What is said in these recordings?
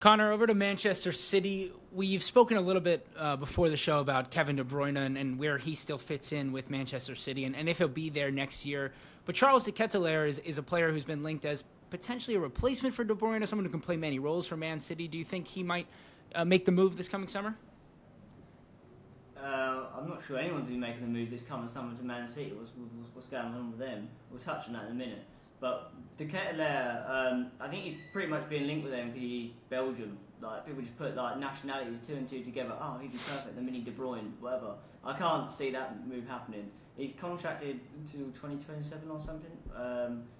Connor, over to Manchester City. We've spoken a little bit before the show about Kevin De Bruyne and where he still fits in with Manchester City and if he'll be there next year. But Charles de Ketelaere is a player who's been linked as potentially a replacement for De Bruyne, someone who can play many roles for Man City. Do you think he might make the move this coming summer? I'm not sure anyone's going to be making the move this coming summer to Man City. What's going on with them? We'll touch on that in a minute. But De Ketelaere, I think he's pretty much being linked with them because he's Belgium. Like, people just put like nationalities two and two together. Oh, he'd be perfect. The mini De Bruyne, whatever. I can't see that move happening. He's contracted until 2027 or something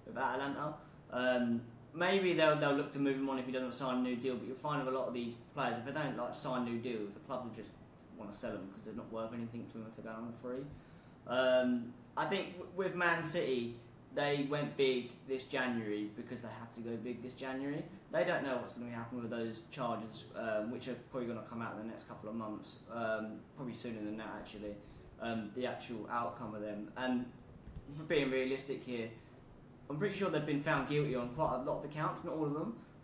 with Atalanta. Maybe they'll look to move him on if he doesn't sign a new deal. But you'll find with a lot of these players, if they don't like sign new deals, the club will just want to sell them because they're not worth anything to them if they're going on free. I think with Man City, they went big this January because they had to go big this January. They don't know what's going to be happening with those charges, which are probably going to come out in the next couple of months, probably sooner than that actually, the actual outcome of them. And for being realistic here, I'm pretty sure they've been found guilty on quite a lot of the counts, not all of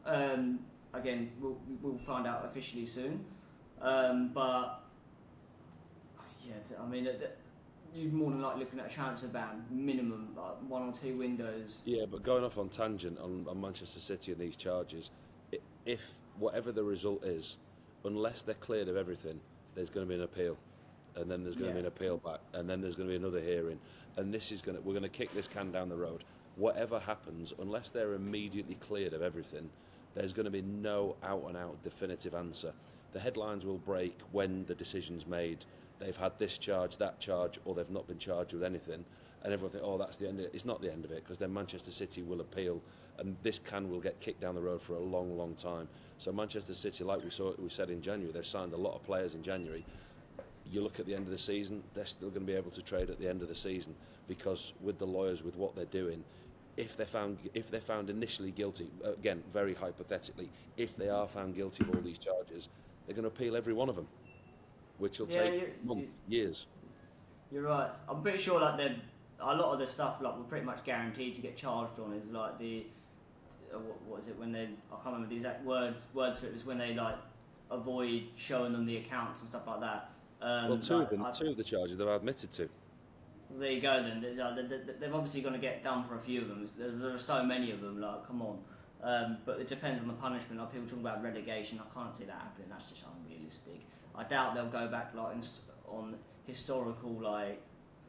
them. Again, we'll find out officially soon. But yeah, I mean, you'd more than likely looking at a transfer ban, minimum, like 1 or 2 windows. Yeah, but going off on tangent on Manchester City and these charges, if whatever the result is, unless they're cleared of everything, there's going to be an appeal, and then there's going to be an appeal back, and then there's going to be another hearing, and we're going to kick this can down the road. Whatever happens, unless they're immediately cleared of everything, there's going to be no out-and-out definitive answer. The headlines will break when the decision's made. They've had this charge, that charge, or they've not been charged with anything, and everyone think, oh, that's the end of it. It's not the end of it, because then Manchester City will appeal, and this can will get kicked down the road for a long, long time. So Manchester City, like we said in January, they've signed a lot of players in January. You look at the end of the season, they're still going to be able to trade at the end of the season, because with the lawyers, with what they're doing, if they're found initially guilty, again, very hypothetically, if they are found guilty of all these charges, they're going to appeal every one of them, which will take months, years. You're right. I'm pretty sure like a lot of the stuff like we're pretty much guaranteed to get charged on is like the what is it when they, I can't remember the exact words to it, is when they like avoid showing them the accounts and stuff like that. Well, two of the charges they've admitted to. There you go then. They're obviously going to get done for a few of them. There are so many of them, like, come on. But it depends on the punishment. Like, people talk about relegation. I can't see that happening. That's just unrealistic. I doubt they'll go back like on historical like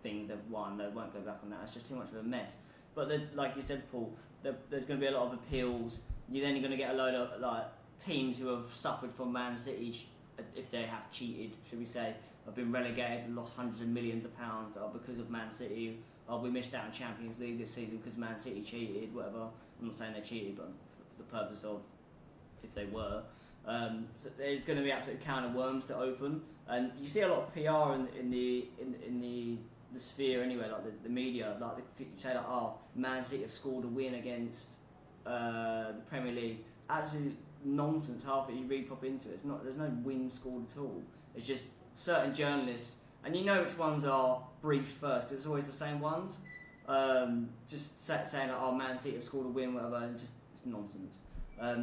things they've won. They won't go back on that. It's just too much of a mess. But like you said, Paul, there's going to be a lot of appeals. You're then going to get a load of like teams who have suffered from Man City, if they have cheated, should we say, have been relegated and lost hundreds of millions of pounds because of Man City. We missed out on Champions League this season because Man City cheated, whatever. I'm not saying they cheated, but for the purpose of if they were. So there's going to be absolute can of worms to open, and you see a lot of PR in the sphere anyway, like the media, like you say like, oh, Man City have scored a win against the Premier League. Absolute nonsense. Half of it you read pop into it. It's not. There's no win scored at all. It's just certain journalists, and you know which ones are briefed first because it's always the same ones. Just saying like, oh, Man City have scored a win, whatever, and it's nonsense.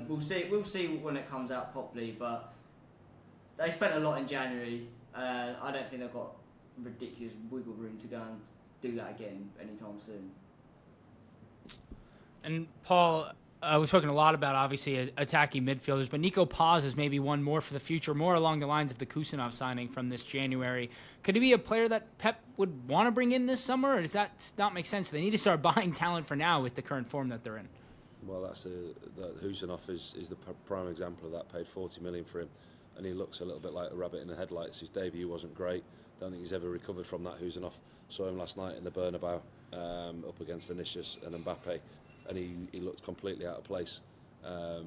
We'll see when it comes out properly, but they spent a lot in January. I don't think they've got ridiculous wiggle room to go and do that again anytime soon. And Paul, we've spoken a lot about obviously attacking midfielders, but Nico Paz is maybe one more for the future, more along the lines of the Kusanov signing from this January. Could he be a player that Pep would want to bring in this summer, or does that not make sense? They need to start buying talent for now with the current form that they're in. Well, that Husanov is the prime example of that. Paid 40 million for him, and he looks a little bit like a rabbit in the headlights. His debut wasn't great. Don't think he's ever recovered from that. Husanov, saw him last night in the Bernabeu up against Vinicius and Mbappe, and he looked completely out of place. I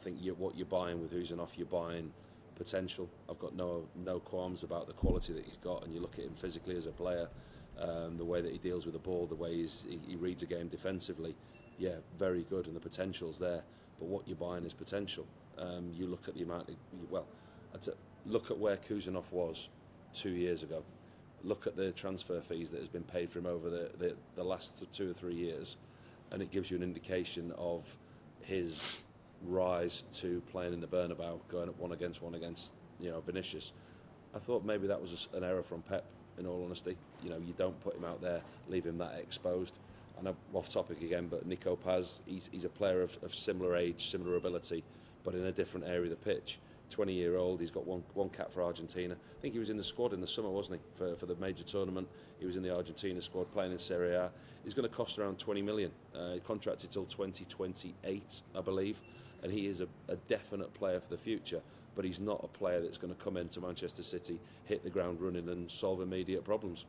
think what you're buying with Husanov, you're buying potential. I've got no qualms about the quality that he's got, and you look at him physically as a player, the way that he deals with the ball, the way he reads a game defensively. Yeah, very good, and the potential's there. But what you're buying is potential. You look at the amount. Look at where Kusanov was 2 years ago. Look at the transfer fees that has been paid for him over the last 2 or 3 years, and it gives you an indication of his rise to playing in the Bernabeu, going up one against Vinicius. I thought maybe that was an error from Pep. In all honesty, you don't put him out there, leave him that exposed. And I'm off topic again, but Nico Paz, he's a player of similar age, similar ability, but in a different area of the pitch. 20-year-old, he's got one cap for Argentina. I think he was in the squad in the summer, wasn't he, for the major tournament. He was in the Argentina squad playing in Serie A. He's going to cost around 20 million. Contracted till 2028, I believe, and he is a definite player for the future. But he's not a player that's going to come into Manchester City, hit the ground running and solve immediate problems.